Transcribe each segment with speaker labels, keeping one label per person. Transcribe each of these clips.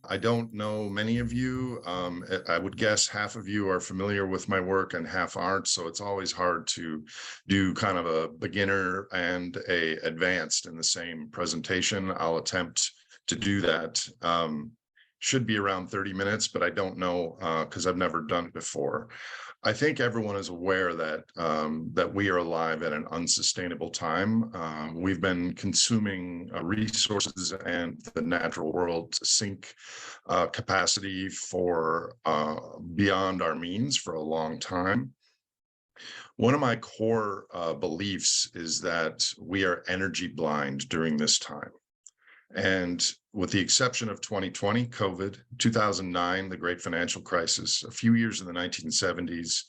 Speaker 1: I don't know many of you. I would guess half of you are familiar with my work and half aren't. So it's always hard to do kind of a beginner and a advanced in the same presentation. I'll attempt to do that. Should be around 30 minutes, but I don't know because I've never done it before. I think everyone is aware that that we are alive at an unsustainable time. We've been consuming resources and the natural world to sink capacity for beyond our means for a long time. One of my core beliefs is that we are energy blind during this time. And with the exception of 2020, COVID, 2009, the Great Financial Crisis, a few years in the 1970s,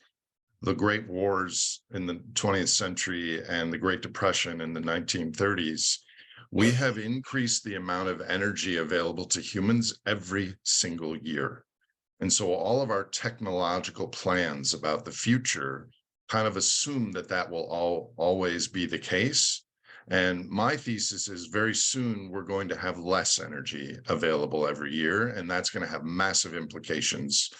Speaker 1: the Great Wars in the 20th century, and the Great Depression in the 1930s, we have increased the amount of energy available to humans every single year. And so all of our technological plans about the future kind of assume that that will always be the case. And my thesis is very soon we're going to have less energy available every year, and that's going to have massive implications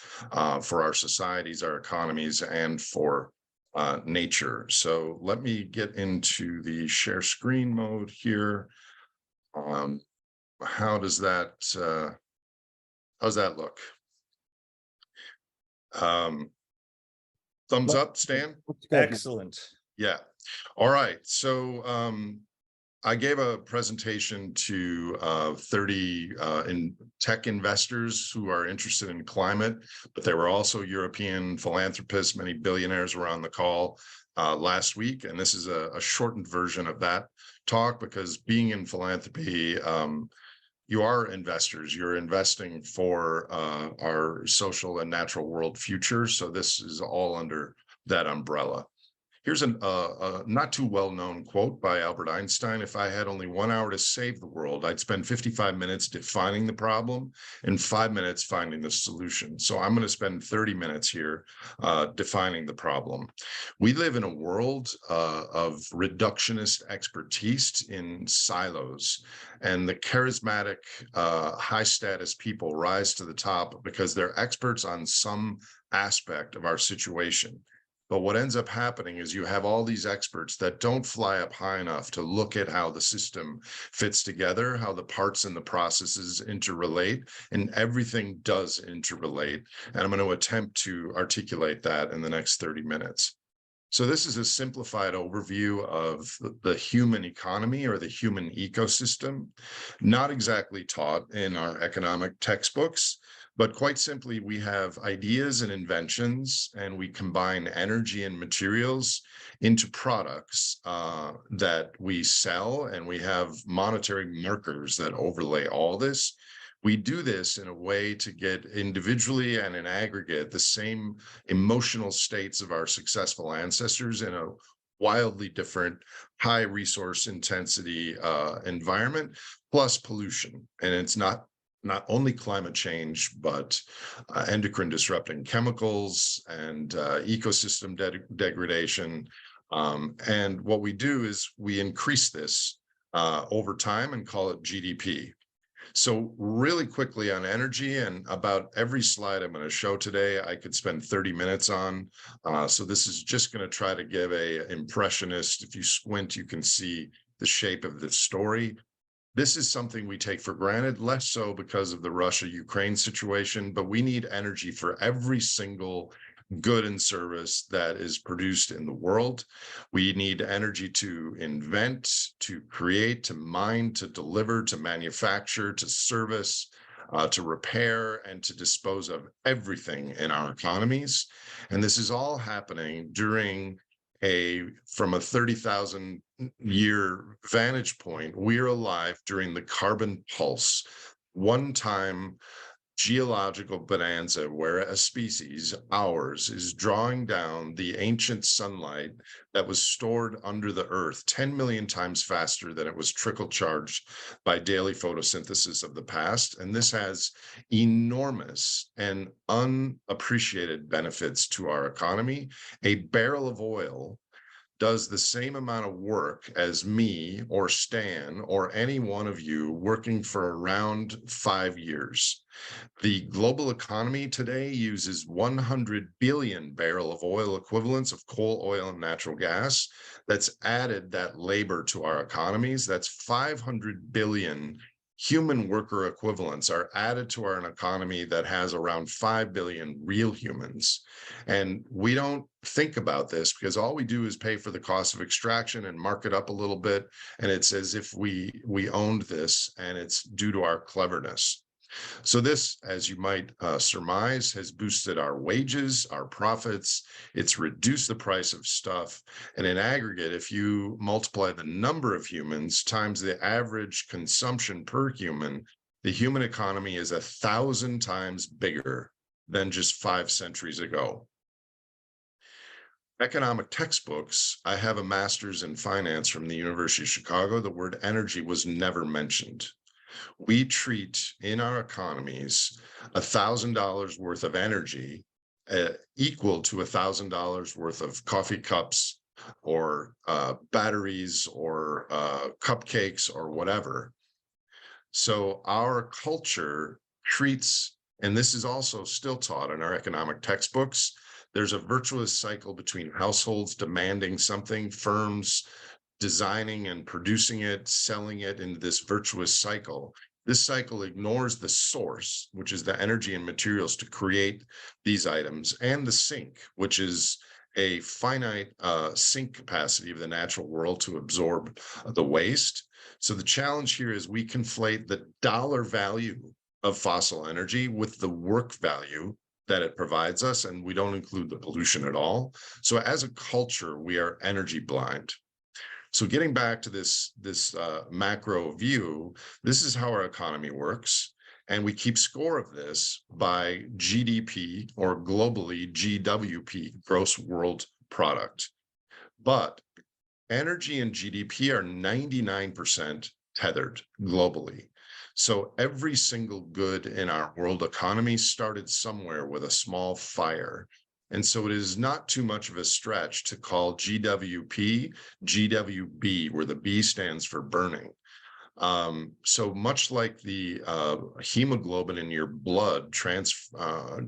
Speaker 1: for our societies, our economies, and for nature. So let me get into the share screen mode here. How does that look? Thumbs up, Stan?
Speaker 2: Excellent.
Speaker 1: Yeah. All right. So I gave a presentation to 30 tech investors who are interested in climate, but there were also European philanthropists. Many billionaires were on the call last week. And this is a shortened version of that talk, because being in philanthropy, you are investors. You're investing for our social and natural world future. So this is all under that umbrella. Here's a not too well-known quote by Albert Einstein: "If I had only 1 hour to save the world, I'd spend 55 minutes defining the problem and 5 minutes finding the solution." So I'm going to spend 30 minutes here defining the problem. We live in a world of reductionist expertise in silos, and the charismatic, high-status people rise to the top because they're experts on some aspect of our situation. But what ends up happening is you have all these experts that don't fly up high enough to look at how the system fits together, how the parts and the processes interrelate, and everything does interrelate. And I'm going to attempt to articulate that in the next 30 minutes. So this is a simplified overview of the human economy or the human ecosystem, not exactly taught in our economic textbooks. But quite simply, we have ideas and inventions, and we combine energy and materials into products that we sell, and we have monetary markers that overlay all this. We do this in a way to get individually and in aggregate the same emotional states of our successful ancestors in a wildly different, high resource intensity environment, plus pollution. And it's not only climate change, but endocrine disrupting chemicals and ecosystem degradation. And what we do is we increase this over time and call it GDP. So really quickly on energy, and about every slide I'm going to show today, I could spend 30 minutes on. So this is just going to try to give a impressionist. If you squint, you can see the shape of the story. This is something we take for granted, less so because of the Russia-Ukraine situation, but we need energy for every single good and service that is produced in the world. We need energy to invent, to create, to mine, to deliver, to manufacture, to service, to repair, and to dispose of everything in our economies. And this is all happening during from a 30,000 year vantage point. We're alive during the carbon pulse, one-time geological bonanza where a species, ours, is drawing down the ancient sunlight that was stored under the earth 10 million times faster than it was trickle charged by daily photosynthesis of the past. And this has enormous and unappreciated benefits to our economy. A barrel of oil does the same amount of work as me or Stan or any one of you working for around 5 years. The global economy today uses 100 billion barrel of oil equivalents of coal, oil, and natural gas. That's added that labor to our economies. That's 500 billion human worker equivalents are added to our economy that has around 5 billion real humans. And we don't think about this because all we do is pay for the cost of extraction and mark it up a little bit. And it's as if we owned this, and it's due to our cleverness. So this, as you might surmise, has boosted our wages, our profits. It's reduced the price of stuff. And in aggregate, if you multiply the number of humans times the average consumption per human, the human economy is 1,000 times bigger than just 5 centuries ago. Economic textbooks, I have a master's in finance from the University of Chicago. The word energy was never mentioned. We treat in our economies $1,000 worth of energy equal to $1,000 worth of coffee cups or batteries or cupcakes or whatever. So our culture treats, and this is also still taught in our economic textbooks, there's a virtuous cycle between households demanding something, firms designing and producing it, selling it into this virtuous cycle. This cycle ignores the source, which is the energy and materials to create these items, and the sink, which is a finite sink capacity of the natural world to absorb the waste. So the challenge here is we conflate the dollar value of fossil energy with the work value that it provides us, and we don't include the pollution at all. So as a culture, we are energy blind. So getting back to this macro view, this is how our economy works. And we keep score of this by GDP, or globally GWP, gross world product. But energy and GDP are 99% tethered globally. So every single good in our world economy started somewhere with a small fire. And so it is not too much of a stretch to call GWP GWB, where the B stands for burning. So much like the hemoglobin in your blood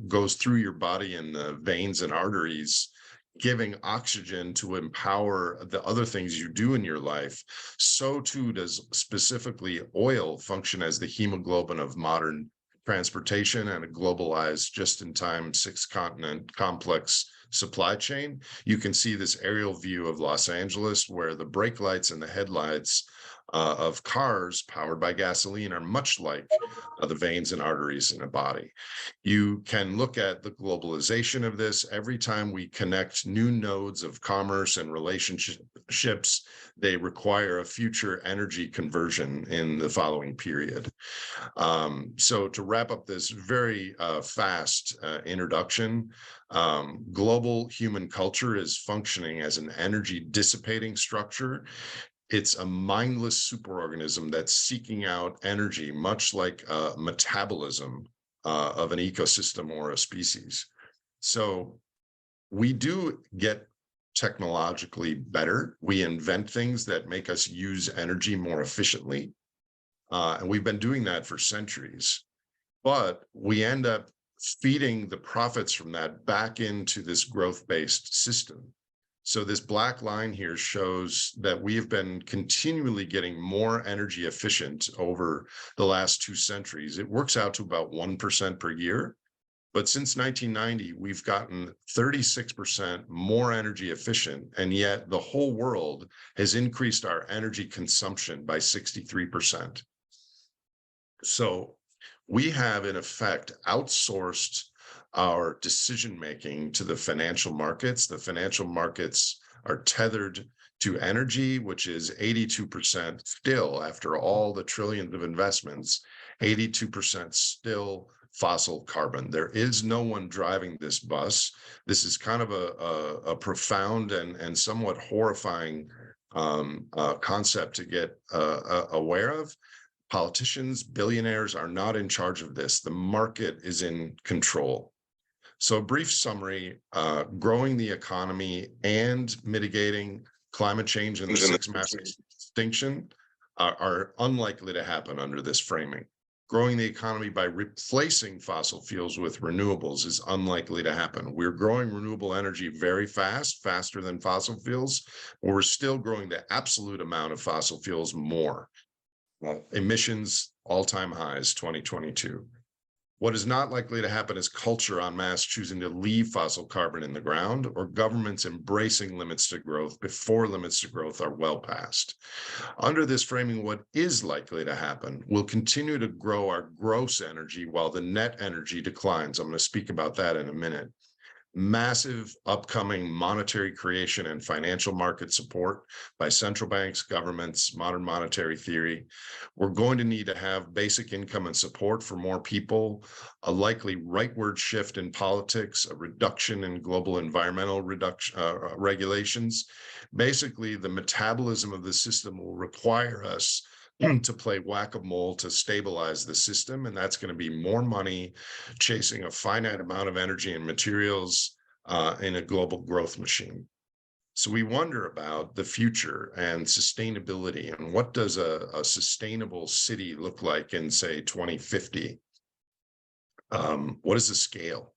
Speaker 1: goes through your body in the veins and arteries, giving oxygen to empower the other things you do in your life, so too does specifically oil function as the hemoglobin of modern transportation and a globalized, just-in-time, 6-continent complex supply chain. You can see this aerial view of Los Angeles, where the brake lights and the headlights of cars powered by gasoline are much like the veins and arteries in a body. You can look at the globalization of this. Every time we connect new nodes of commerce and relationships, they require a future energy conversion in the following period. So to wrap up this very fast introduction, global human culture is functioning as an energy dissipating structure. It's a mindless superorganism that's seeking out energy, much like metabolism of an ecosystem or a species. So we do get technologically better. We invent things that make us use energy more efficiently. And we've been doing that for centuries. But we end up feeding the profits from that back into this growth-based system. So this black line here shows that we have been continually getting more energy efficient over the last 2 centuries. It works out to about 1% per year. But since 1990, we've gotten 36% more energy efficient, and yet the whole world has increased our energy consumption by 63%. So we have, in effect, outsourced our decision-making to the financial markets. The financial markets are tethered to energy, which is 82% still, after all the trillions of investments, 82% still fossil carbon. There is no one driving this bus. This is kind of a profound and somewhat horrifying concept to get aware of. Politicians, billionaires are not in charge of this. The market is in control. So a brief summary, growing the economy and mitigating climate change and the six mass extinction are unlikely to happen under this framing. Growing the economy by replacing fossil fuels with renewables is unlikely to happen. We're growing renewable energy very fast, faster than fossil fuels, but we're still growing the absolute amount of fossil fuels more. Emissions, all-time highs, 2022. What is not likely to happen is culture en masse choosing to leave fossil carbon in the ground, or governments embracing limits to growth before limits to growth are well past. Under this framing, what is likely to happen will continue to grow our gross energy while the net energy declines. I'm going to speak about that in a minute. Massive upcoming monetary creation and financial market support by central banks, governments, modern monetary theory. We're going to need to have basic income and support for more people, a likely rightward shift in politics, a reduction in global environmental regulations. Basically, the metabolism of the system will require us to play whack-a-mole to stabilize the system, and that's going to be more money chasing a finite amount of energy and materials in a global growth machine. So we wonder about the future and sustainability, and what does a sustainable city look like in, say, 2050? What is the scale?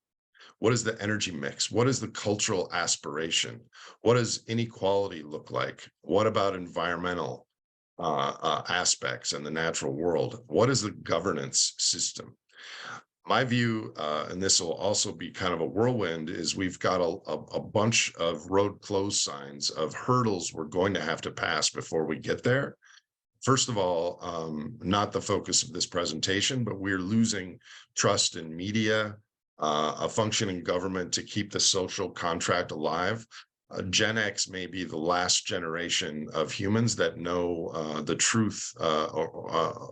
Speaker 1: What is the energy mix? What is the cultural aspiration? What does inequality look like? What about environmental aspects and the natural world? What is the governance system? My view, and this will also be kind of a whirlwind, is we've got a bunch of road closed signs of hurdles we're going to have to pass before we get there. First of all, not the focus of this presentation, but we're losing trust in media, a functioning government to keep the social contract alive. Gen X may be the last generation of humans that know the truth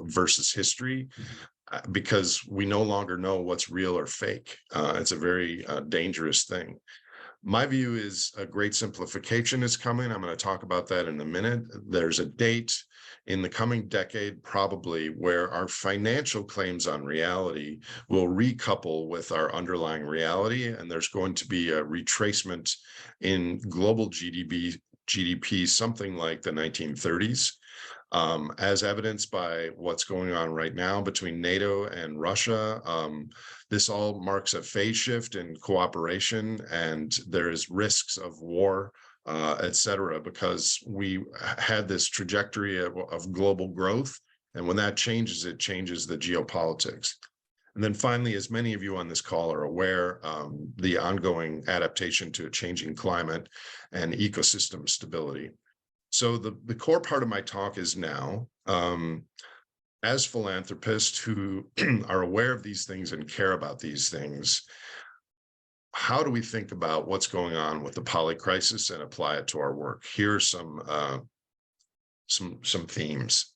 Speaker 1: versus history, because we no longer know what's real or fake. It's a very dangerous thing. My view is a great simplification is coming. I'm going to talk about that in a minute. There's a date in the coming decade, probably, where our financial claims on reality will recouple with our underlying reality, and there's going to be a retracement in global GDP, something like the 1930s. As evidenced by what's going on right now between NATO and Russia. This all marks a phase shift in cooperation, and there is risks of war, et cetera, because we had this trajectory of global growth. And when that changes, it changes the geopolitics. And then finally, as many of you on this call are aware, the ongoing adaptation to a changing climate and ecosystem stability. So the core part of my talk is now, as philanthropists who are aware of these things and care about these things, how do we think about what's going on with the polycrisis and apply it to our work? Here are some themes.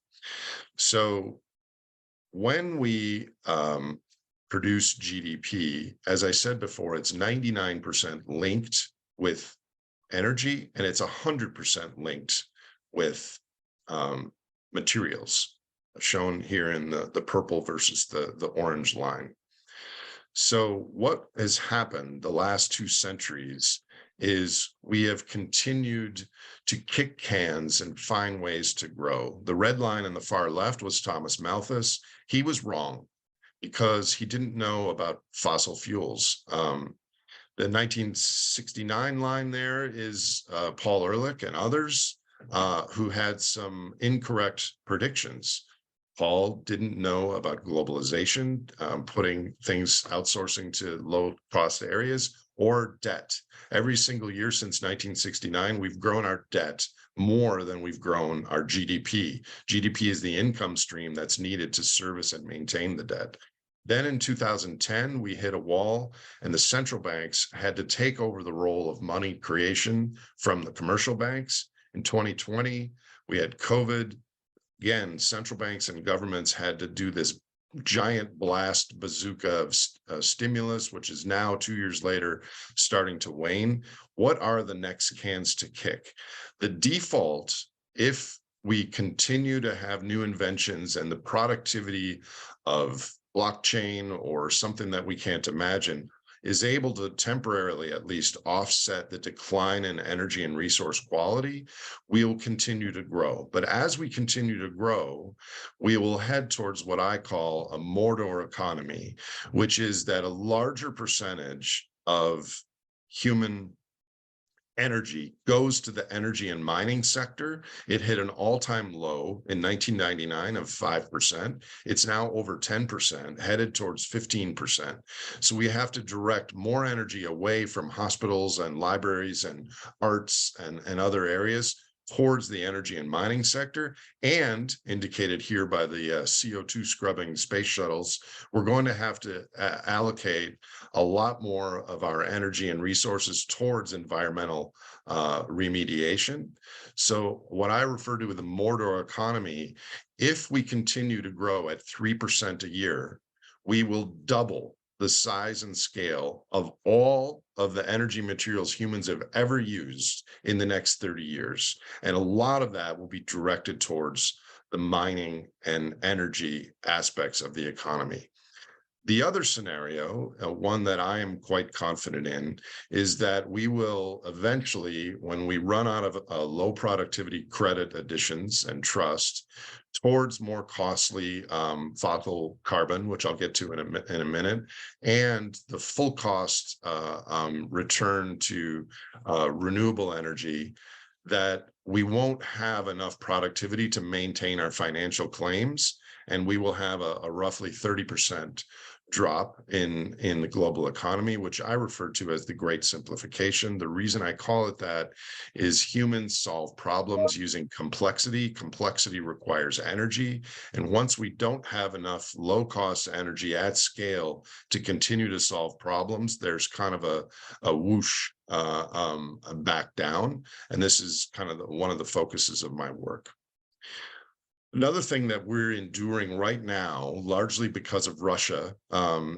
Speaker 1: So when we produce GDP, as I said before, it's 99% linked with energy, and it's 100% linked with materials, shown here in the purple versus the orange line. So what has happened the last 2 centuries is we have continued to kick cans and find ways to grow. The red line on the far left was Thomas Malthus. He was wrong because he didn't know about fossil fuels. The 1969 line there is Paul Ehrlich and others who had some incorrect predictions. Paul didn't know about globalization, putting things, outsourcing to low-cost areas, or debt. Every single year since 1969, we've grown our debt more than we've grown our GDP. GDP is the income stream that's needed to service and maintain the debt. Then in 2010, we hit a wall, and the central banks had to take over the role of money creation from the commercial banks. In 2020, we had COVID. Again, central banks and governments had to do this giant blast bazooka of stimulus, which is now 2 years later starting to wane. What are the next cans to kick? The default, if we continue to have new inventions and the productivity of blockchain or something that we can't imagine, is able to temporarily at least offset the decline in energy and resource quality, we will continue to grow. But as we continue to grow, we will head towards what I call a Mordor economy, which is that a larger percentage of human energy goes to the energy and mining sector. It hit an all-time low in 1999 of 5%. It's now over 10%, headed towards 15%. So we have to direct more energy away from hospitals and libraries and arts and other areas towards the energy and mining sector, and indicated here by the CO2 scrubbing space shuttles, we're going to have to allocate a lot more of our energy and resources towards environmental remediation. So what I refer to as the Mordor economy, if we continue to grow at 3% a year, we will double the size and scale of all of the energy materials humans have ever used in the next 30 years. And a lot of that will be directed towards the mining and energy aspects of the economy. The other scenario, one that I am quite confident in, is that we will eventually, when we run out of low productivity credit additions and trust, towards more costly fossil carbon, which I'll get to in a minute, and the full cost return to renewable energy, that we won't have enough productivity to maintain our financial claims, and we will have a roughly 30% drop in the global economy, which I refer to as the Great Simplification. The reason I call it that is humans solve problems using complexity. Complexity requires energy. And once we don't have enough low-cost energy at scale to continue to solve problems, there's kind of a whoosh back down. And this is kind of one of the focuses of my work. Another thing that we're enduring right now, largely because of Russia,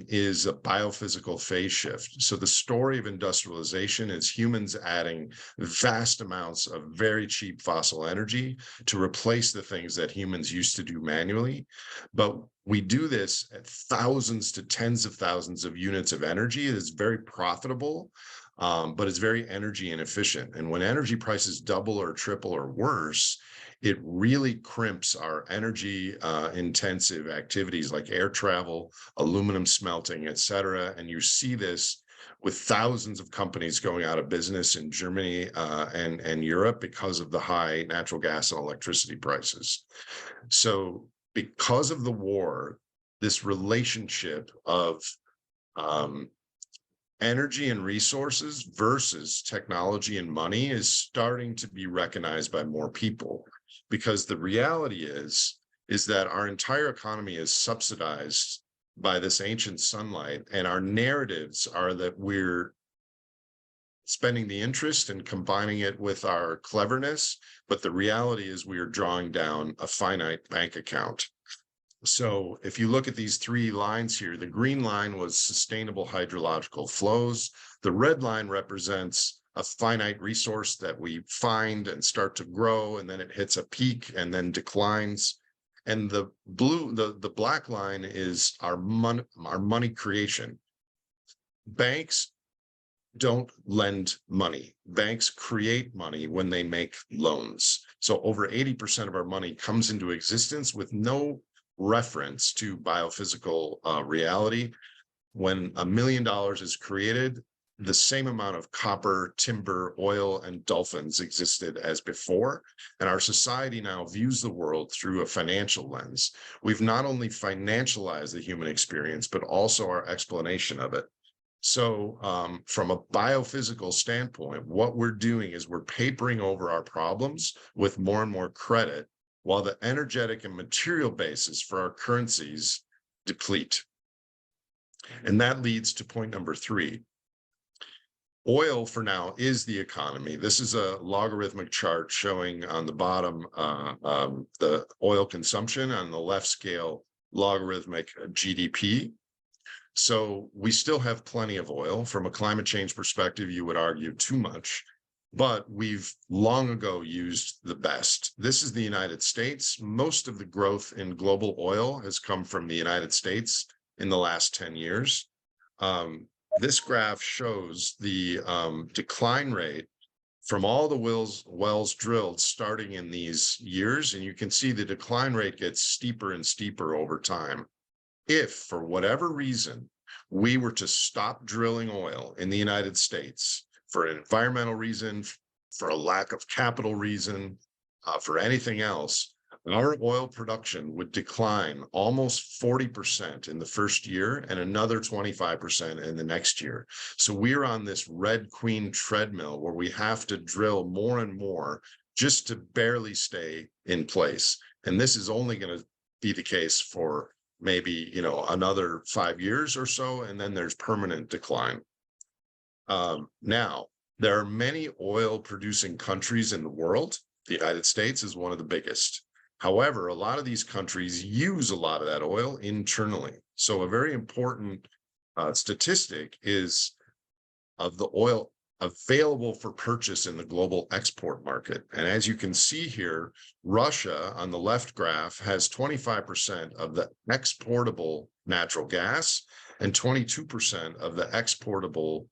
Speaker 1: is a biophysical phase shift. So the story of industrialization is humans adding vast amounts of very cheap fossil energy to replace the things that humans used to do manually. But we do this at thousands to tens of thousands of units of energy. It is very profitable, but it's very energy inefficient. And when energy prices double or triple or worse, it really crimps our energy intensive activities like air travel, aluminum smelting, et cetera. And you see this with thousands of companies going out of business in Germany and Europe because of the high natural gas and electricity prices. So because of the war, this relationship of energy and resources versus technology and money is starting to be recognized by more people. Because the reality is that our entire economy is subsidized by this ancient sunlight, and our narratives are that we're spending the interest and combining it with our cleverness, but the reality is we are drawing down a finite bank account. So if you look at these three lines here, the green line was sustainable hydrological flows. The red line represents a finite resource that we find and start to grow, and then it hits a peak and then declines. And the black line is our money creation. Banks don't lend money. Banks create money when they make loans. So over 80% of our money comes into existence with no reference to biophysical reality. When $1 million is created, the same amount of copper, timber, oil, and dolphins existed as before. And our society now views the world through a financial lens. We've not only financialized the human experience, but also our explanation of it. So from a biophysical standpoint, what we're doing is we're papering over our problems with more and more credit, while the energetic and material basis for our currencies deplete. And that leads to point number 3. Oil for now is the economy. This is a logarithmic chart showing on the bottom the oil consumption, on the left scale logarithmic GDP. So we still have plenty of oil. From a climate change perspective, you would argue too much, but we've long ago used the best. This is the United States. Most of the growth in global oil has come from the United States in the last 10 years. This graph shows the decline rate from all the wells drilled starting in these years, and you can see the decline rate gets steeper and steeper over time. If, for whatever reason, we were to stop drilling oil in the United States for an environmental reason, for a lack of capital reason, for anything else, our oil production would decline almost 40% in the first year and another 25% in the next year. So we're on this Red Queen treadmill where we have to drill more and more just to barely stay in place. And this is only going to be the case for maybe, another 5 years or so, and then there's permanent decline. Now, there are many oil producing countries in the world. The United States is one of the biggest. However, a lot of these countries use a lot of that oil internally. So a very important statistic is of the oil available for purchase in the global export market. And as you can see here, Russia on the left graph has 25% of the exportable natural gas and 22% of the exportable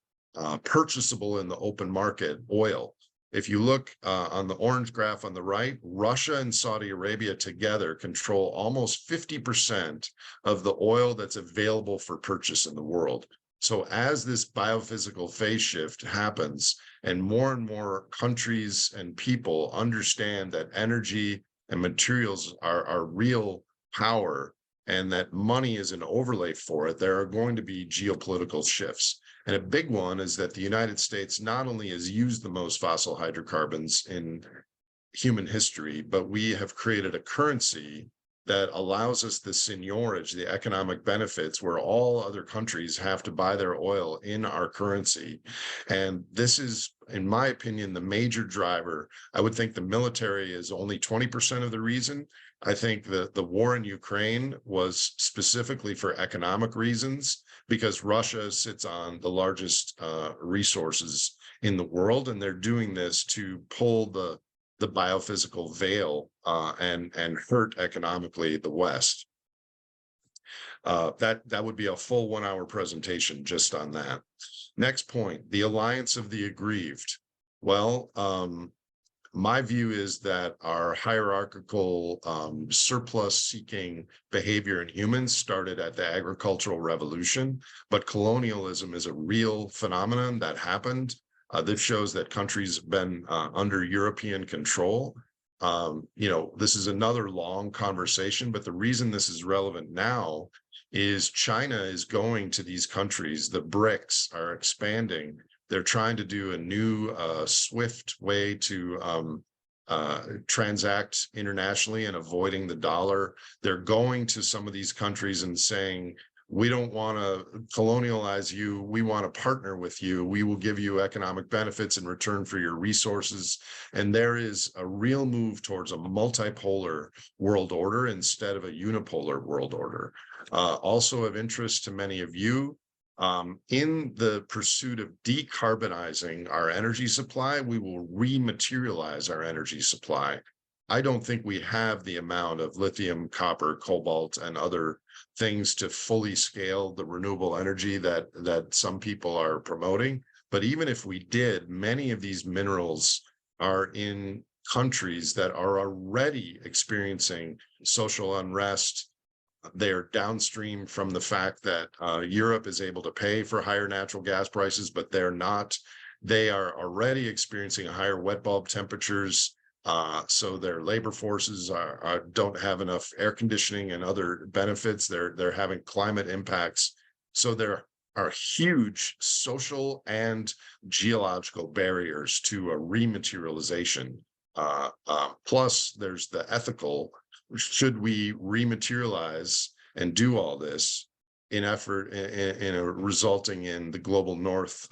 Speaker 1: purchasable in the open market oil. If you look on the orange graph on the right, Russia and Saudi Arabia together control almost 50% of the oil that's available for purchase in the world. So as this biophysical phase shift happens and more countries and people understand that energy and materials are real power and that money is an overlay for it, there are going to be geopolitical shifts. And a big one is that the United States not only has used the most fossil hydrocarbons in human history, but we have created a currency that allows us the seigniorage, the economic benefits, where all other countries have to buy their oil in our currency. And this is, in my opinion, the major driver. I would think the military is only 20% of the reason. I think the war in Ukraine was specifically for economic reasons, because Russia sits on the largest resources in the world, and they're doing this to pull the biophysical veil and hurt economically the West. That would be a full 1 hour presentation just on that. Next point, the alliance of the aggrieved. Well, my view is that our hierarchical surplus-seeking behavior in humans started at the agricultural revolution, but colonialism is a real phenomenon that happened. This shows that countries have been under European control. This is another long conversation, but the reason this is relevant now is China is going to these countries. The BRICS are expanding. They're trying to do a new swift way to transact internationally and avoiding the dollar. They're going to some of these countries and saying, we don't want to colonialize you. We want to partner with you. We will give you economic benefits in return for your resources. And there is a real move towards a multipolar world order instead of a unipolar world order. Also of interest to many of you, in the pursuit of decarbonizing our energy supply, we will rematerialize our energy supply. I don't think we have the amount of lithium, copper, cobalt, and other things to fully scale the renewable energy that some people are promoting. But even if we did, many of these minerals are in countries that are already experiencing social unrest. They're downstream from the fact that Europe is able to pay for higher natural gas prices, but they're not. They are already experiencing higher wet bulb temperatures. So their labor forces don't have enough air conditioning and other benefits. They're having climate impacts. So there are huge social and geological barriers to a rematerialization. Plus, there's the ethical. Should we rematerialize and do all this in resulting in the global north,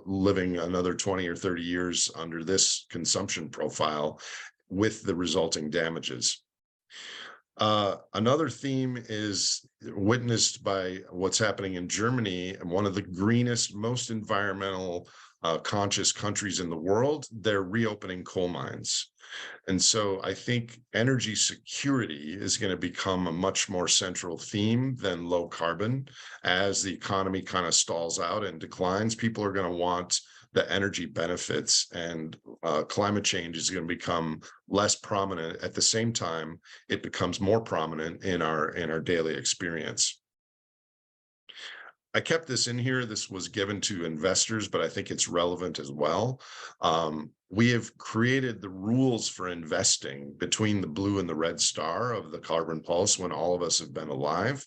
Speaker 1: living another 20 or 30 years under this consumption profile with the resulting damages? Another theme is witnessed by what's happening in Germany, one of the greenest, most environmental conscious countries in the world. They're reopening coal mines. And so I think energy security is going to become a much more central theme than low carbon. As the economy kind of stalls out and declines, people are going to want the energy benefits, and climate change is going to become less prominent. At the same time, it becomes more prominent in our daily experience. I kept this in here. This was given to investors, but I think it's relevant as well. We have created the rules for investing between the blue and the red star of the carbon pulse when all of us have been alive.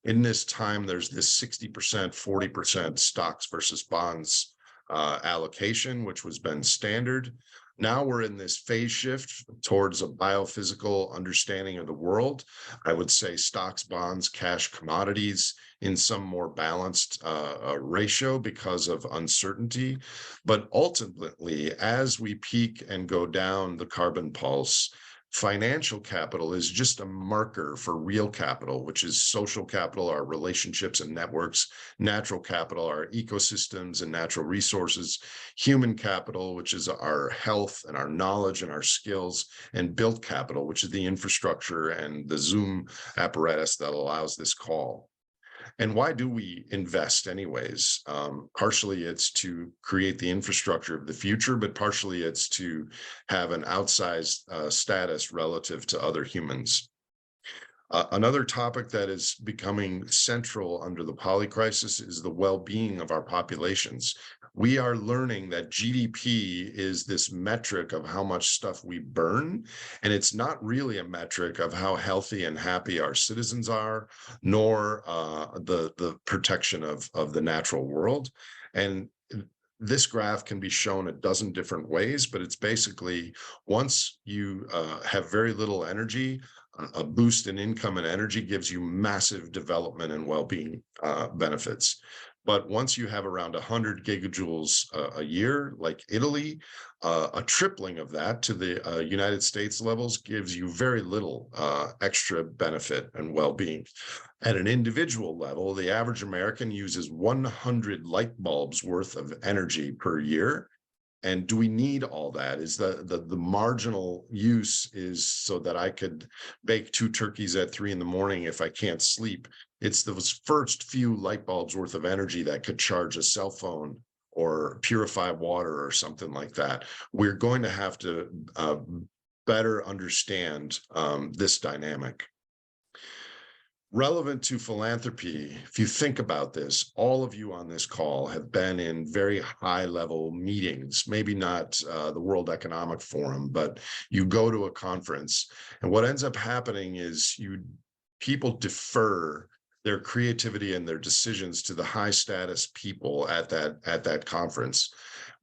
Speaker 1: In this time, there's this 60%, 40% stocks versus bonds allocation, which was been standard. Now we're in this phase shift towards a biophysical understanding of the world. I would say stocks, bonds, cash, commodities in some more balanced ratio because of uncertainty. But ultimately, as we peak and go down the carbon pulse, financial capital is just a marker for real capital, which is social capital, our relationships and networks; natural capital, our ecosystems and natural resources; human capital, which is our health and our knowledge and our skills; and built capital, which is the infrastructure and the Zoom apparatus that allows this call. And why do we invest anyways? Partially it's to create the infrastructure of the future, but partially it's to have an outsized status relative to other humans. Another topic that is becoming central under the polycrisis is the well-being of our populations. We are learning that GDP is this metric of how much stuff we burn, and it's not really a metric of how healthy and happy our citizens are, nor the protection of the natural world. And this graph can be shown a dozen different ways, but it's basically once you have very little energy, a boost in income and energy gives you massive development and well-being benefits. But once you have around 100 gigajoules a year, like Italy, a tripling of that to the United States levels gives you very little extra benefit and well-being. At an individual level, the average American uses 100 light bulbs worth of energy per year. And do we need all that? Is the marginal use is so that I could bake 2 turkeys at 3 in the morning if I can't sleep? It's those first few light bulbs worth of energy that could charge a cell phone or purify water or something like that. We're going to have to better understand this dynamic. Relevant to philanthropy, if you think about this, all of you on this call have been in very high-level meetings, maybe not the World Economic Forum, but you go to a conference, and what ends up happening is people defer their creativity and their decisions to the high-status people at that conference.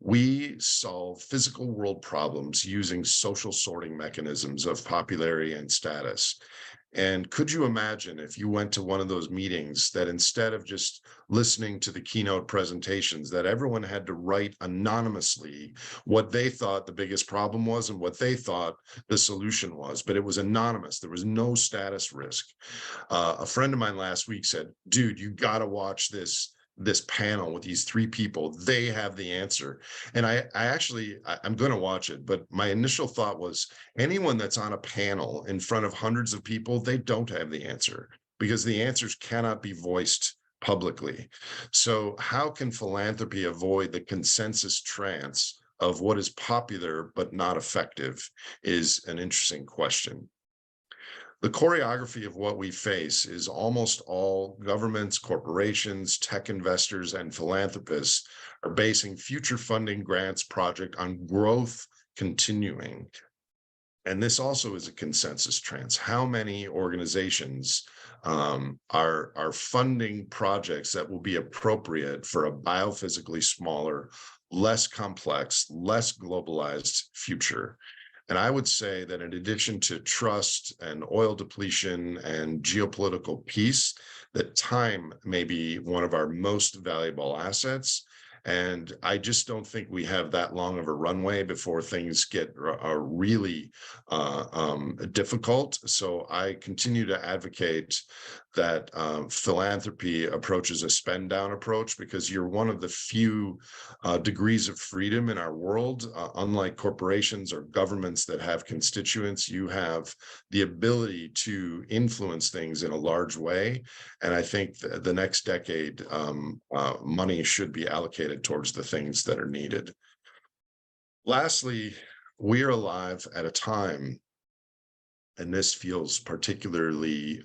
Speaker 1: We solve physical world problems using social sorting mechanisms of popularity and status. And could you imagine if you went to one of those meetings that instead of just listening to the keynote presentations, that everyone had to write anonymously what they thought the biggest problem was and what they thought the solution was, but it was anonymous. There was no status risk. A friend of mine last week said, dude, you got to watch this panel with these 3 people. They have the answer. And I'm going to watch it, but my initial thought was anyone that's on a panel in front of hundreds of people, they don't have the answer because the answers cannot be voiced publicly. So how can philanthropy avoid the consensus trance of what is popular but not effective is an interesting question. The choreography of what we face is almost all governments, corporations, tech investors, and philanthropists are basing future funding grants project on growth continuing. And this also is a consensus trance. How many organizations are funding projects that will be appropriate for a biophysically smaller, less complex, less globalized future? And I would say that in addition to trust and oil depletion and geopolitical peace, that time may be one of our most valuable assets. And I just don't think we have that long of a runway before things get really difficult. So I continue to advocate that philanthropy approaches a spend down approach, because you're one of the few degrees of freedom in our world. Unlike corporations or governments that have constituents, you have the ability to influence things in a large way. And I think the next decade, money should be allocated towards the things that are needed. Lastly, we are alive at a time, and this feels particularly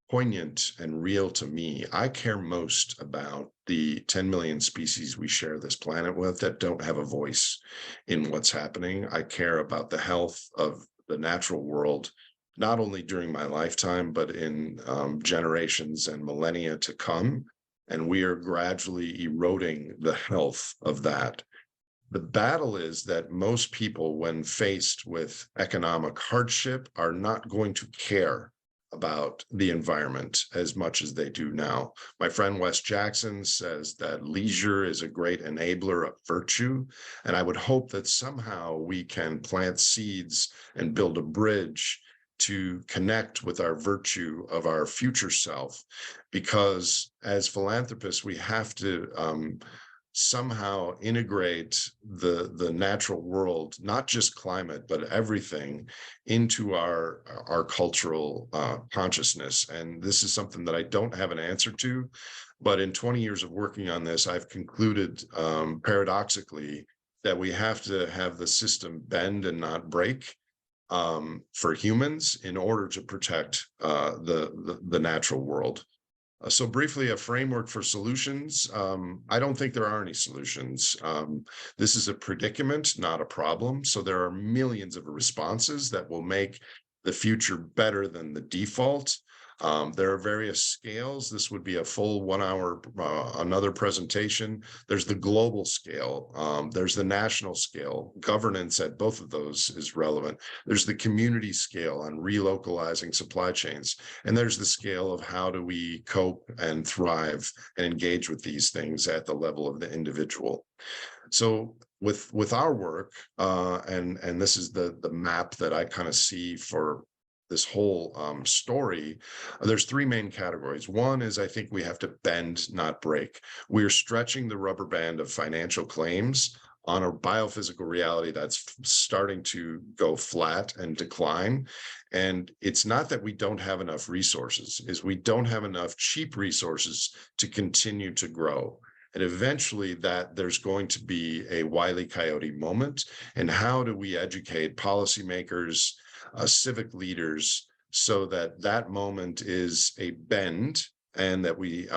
Speaker 1: poignant and real to me. I care most about the 10 million species we share this planet with that don't have a voice in what's happening. I care about the health of the natural world, not only during my lifetime, but in generations and millennia to come. And we are gradually eroding the health of that. The battle is that most people, when faced with economic hardship, are not going to care about the environment as much as they do now. My friend Wes Jackson says that leisure is a great enabler of virtue, and I would hope that somehow we can plant seeds and build a bridge to connect with our virtue of our future self, because as philanthropists, we have to somehow integrate the natural world, not just climate, but everything, into our cultural consciousness. And this is something that I don't have an answer to, but in 20 years of working on this, I've concluded paradoxically that we have to have the system bend and not break for humans in order to protect the natural world. So briefly, a framework for solutions. I don't think there are any solutions. This is a predicament, not a problem. So there are millions of responses that will make the future better than the default. There are various scales. This would be a full 1 hour, another presentation. There's the global scale. There's the national scale. Governance at both of those is relevant. There's the community scale on relocalizing supply chains. And there's the scale of how do we cope and thrive and engage with these things at the level of the individual. So with our work, and this is the map that I kind of see for this whole story, there's three main categories. One is, I think we have to bend, not break. We're stretching the rubber band of financial claims on a biophysical reality that's starting to go flat and decline. And it's not that we don't have enough resources, is we don't have enough cheap resources to continue to grow. And eventually that there's going to be a Wile E. Coyote moment. And how do we educate policymakers, civic leaders, so that that moment is a bend and that we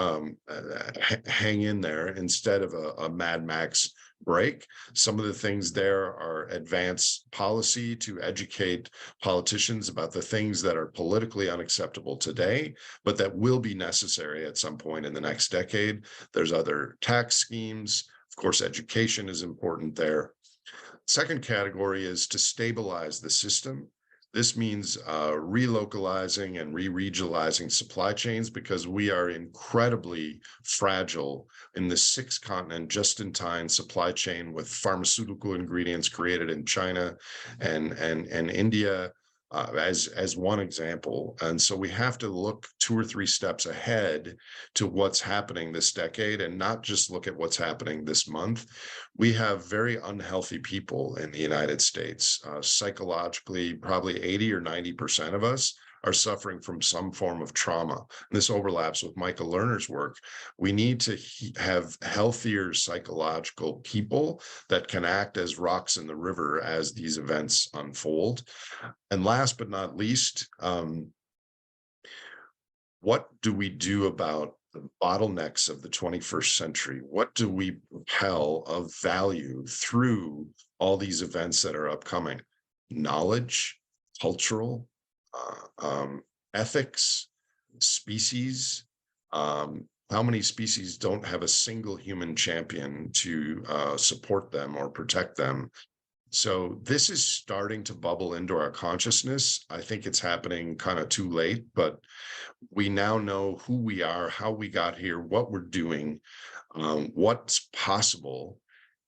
Speaker 1: hang in there instead of a Mad Max break? Some of the things there are advance policy to educate politicians about the things that are politically unacceptable today, but that will be necessary at some point in the next decade. There's other tax schemes. Of course, education is important there. Second category is to stabilize the system. This means relocalizing and re-regionalizing supply chains, because we are incredibly fragile in the 6-continent just-in-time supply chain with pharmaceutical ingredients created in China and India as one example. And so we have to look 2 or 3 steps ahead to what's happening this decade and not just look at what's happening this month. We have very unhealthy people in the United States. Psychologically, probably 80 or 90% of us are suffering from some form of trauma. And this overlaps with Michael Lerner's work. We need to have healthier psychological people that can act as rocks in the river as these events unfold. And last but not least, what do we do about the bottlenecks of the 21st century? What do we propel of value through all these events that are upcoming? Knowledge, cultural, ethics, species. How many species don't have a single human champion to support them or protect them? So this is starting to bubble into our consciousness. I think it's happening kind of too late, but we now know who we are, how we got here, what we're doing, what's possible.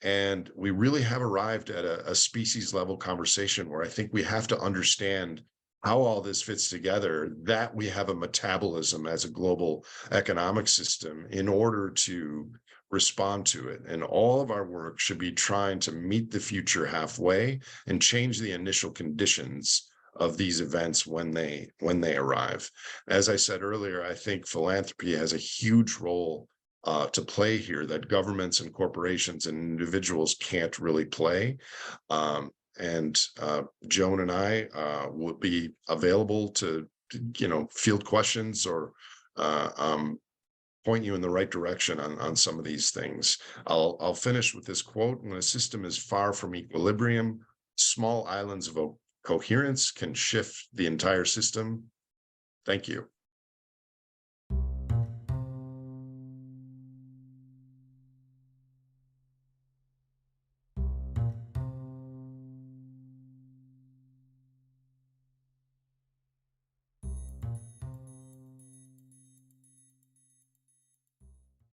Speaker 1: And we really have arrived at a species level conversation where I think we have to understand how all this fits together, that we have a metabolism as a global economic system in order to respond to it. And all of our work should be trying to meet the future halfway and change the initial conditions of these events when they arrive. As I said earlier, I think philanthropy has a huge role to play here that governments and corporations and individuals can't really play. And Joan and I will be available to field questions or point you in the right direction on some of these things. I'll finish with this quote: "When a system is far from equilibrium, small islands of coherence can shift the entire system." Thank you.